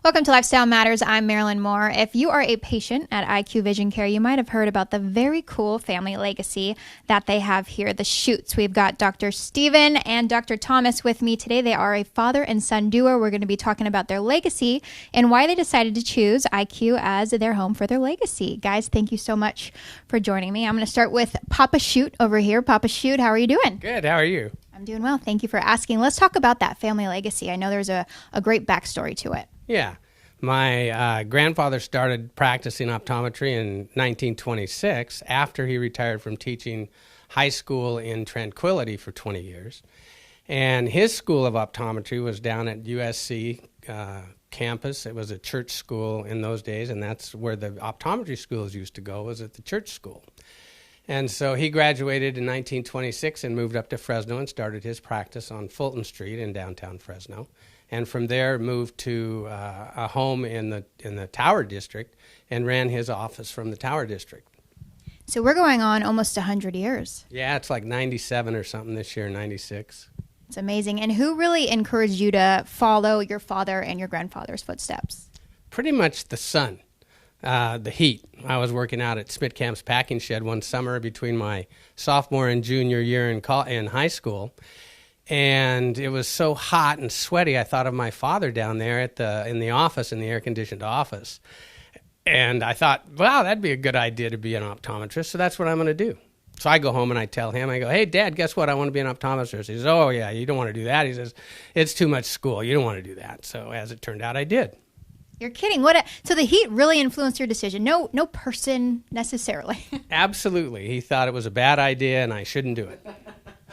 Welcome to Lifestyle Matters. I'm Marilyn Moore. If you are a patient at IQ Vision Care, you might have heard about the very cool family legacy that they have here, the Shutes. We've got Dr. Stephen and Dr. Thomas with me today. They are a father and son duo. We're going to be talking about their legacy and why they decided to choose IQ as their home for their legacy. Guys, thank you so much for joining me. I'm going to start with Papa Shute over here. Papa Shute, how are you doing? Good. How are you? I'm doing well. Thank you for asking. Let's talk about that family legacy. I know there's a great backstory to it. Yeah. My grandfather started practicing optometry in 1926 after he retired from teaching high school in Tranquility for 20 years. And his school of optometry was down at USC campus. It was a church school in those days, and that's where the optometry schools used to go, was at the church school. And so he graduated in 1926 and moved up to Fresno and started his practice on Fulton Street in downtown Fresno. And from there moved to a home in the Tower District and ran his office from the Tower District. So we're going on almost 100 years. Yeah, it's like 97 or something this year, 96. It's amazing. And who really encouraged you to follow your father and your grandfather's footsteps? Pretty much the sun, the heat. I was working out at Smith-Camp's packing shed one summer between my sophomore and junior year in high school. And it was so hot and sweaty, I thought of my father down there in the office, in the air-conditioned office. And I thought, wow, that'd be a good idea to be an optometrist, so that's what I'm going to do. So I go home and I tell him, I go, hey, Dad, guess what? I want to be an optometrist. He says, oh, yeah, you don't want to do that. He says, it's too much school. You don't want to do that. So as it turned out, I did. You're kidding. So the heat really influenced your decision. No person necessarily. Absolutely. He thought it was a bad idea and I shouldn't do it.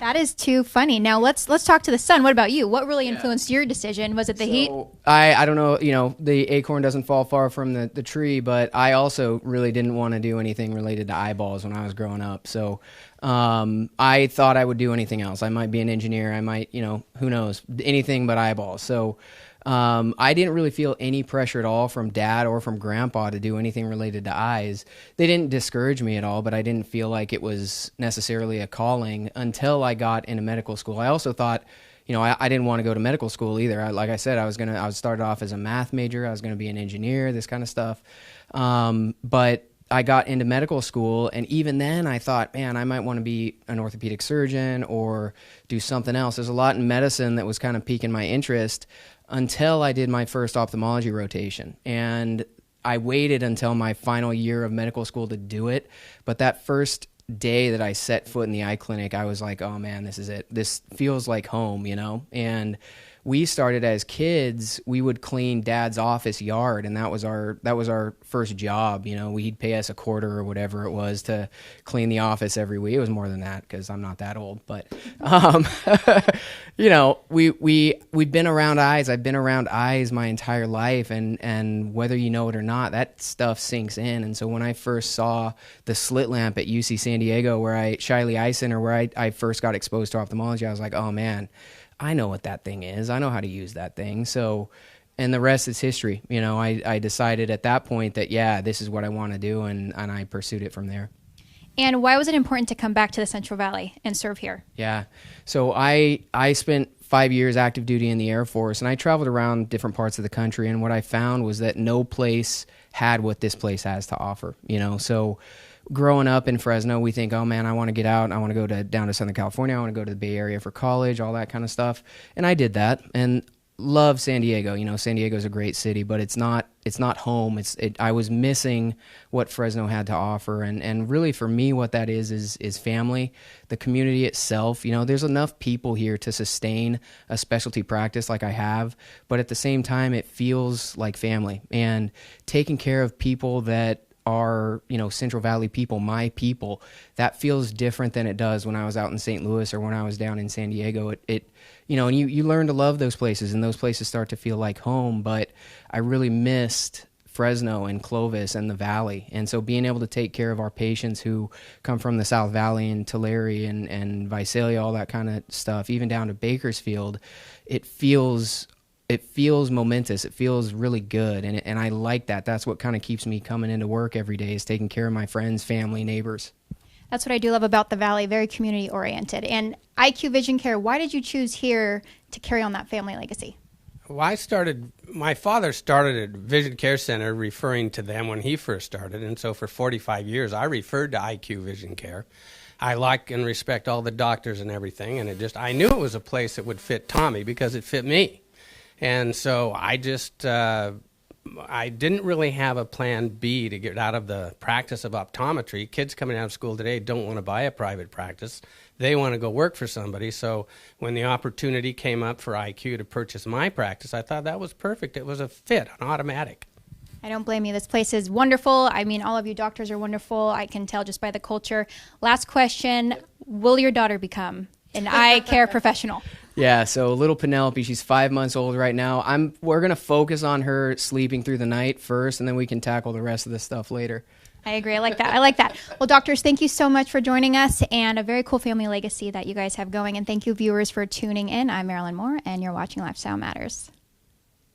That is too funny. Now let's talk to the sun. What about you? What really influenced your decision? Was it the heat? I don't know, the acorn doesn't fall far from the tree, but I also really didn't want to do anything related to eyeballs when I was growing up. So I thought I would do anything else. I might be an engineer. I might, who knows, anything but eyeballs. So I didn't really feel any pressure at all from Dad or from Grandpa to do anything related to eyes. They didn't discourage me at all, but I didn't feel like it was necessarily a calling until I got into medical school. I also thought, I didn't want to go to medical school either. Like I said, I was started off as a math major. I was going to be an engineer, this kind of stuff. But I got into medical school, and even then I thought, man, I might want to be an orthopedic surgeon or do something else. There's a lot in medicine that was kind of piquing my interest until I did my first ophthalmology rotation. And I waited until my final year of medical school to do it. But that first day that I set foot in the eye clinic, I was like, oh man, this is it. This feels like home, And we started as kids, we would clean Dad's office yard, and that was our first job. He'd pay us $0.25 or whatever it was to clean the office every week. It was more than that because I'm not that old, but we've been around eyes. I've been around eyes my entire life, and whether you know it or not, that stuff sinks in. And so when I first saw the slit lamp at UC San Diego, Shiley Eye Center, where I first got exposed to ophthalmology, I was like, oh man, I know what that thing is. I know how to use that thing. So, and the rest is history. I decided at that point that, yeah, this is what I want to do, and I pursued it from there. And why was it important to come back to the Central Valley and serve here? Yeah. So I spent 5 years active duty in the Air Force, and I traveled around different parts of the country, and what I found was that no place had what this place has to offer, So growing up in Fresno, we think, oh man, I want to get out. I want to go down to Southern California. I want to go to the Bay Area for college, all that kind of stuff. And I did that and love San Diego. San Diego's a great city, but it's not home. I was missing what Fresno had to offer. And really for me, what that is family, the community itself. There's enough people here to sustain a specialty practice like I have, but at the same time, it feels like family and taking care of people that are, Central Valley people, my people, that feels different than it does when I was out in St. Louis or when I was down in San Diego. And you learn to love those places, and those places start to feel like home, but I really missed Fresno and Clovis and the Valley. And so being able to take care of our patients who come from the South Valley and Tulare and Visalia, all that kind of stuff, even down to Bakersfield, it feels momentous. It feels really good. And I like that. That's what kind of keeps me coming into work every day, is taking care of my friends, family, neighbors. That's what I do love about the Valley, very community oriented. And IQ Vision Care, why did you choose here to carry on that family legacy? Well, my father started at Vision Care Center referring to them when he first started. And so for 45 years, I referred to IQ Vision Care. I like and respect all the doctors and everything. And I knew it was a place that would fit Tommy because it fit me. And so I didn't really have a plan B to get out of the practice of optometry. Kids coming out of school today don't want to buy a private practice. They want to go work for somebody. So when the opportunity came up for IQ to purchase my practice, I thought that was perfect. It was a fit, an automatic. I don't blame you. This place is wonderful. I mean, all of you doctors are wonderful. I can tell just by the culture. Last question, will your daughter become an eye care professional? Yeah, so little Penelope, she's 5 months old right now. We're going to focus on her sleeping through the night first, and then we can tackle the rest of the stuff later. I agree. I like that. Well, doctors, thank you so much for joining us, and a very cool family legacy that you guys have going. And thank you, viewers, for tuning in. I'm Marilyn Moore, and you're watching Lifestyle Matters.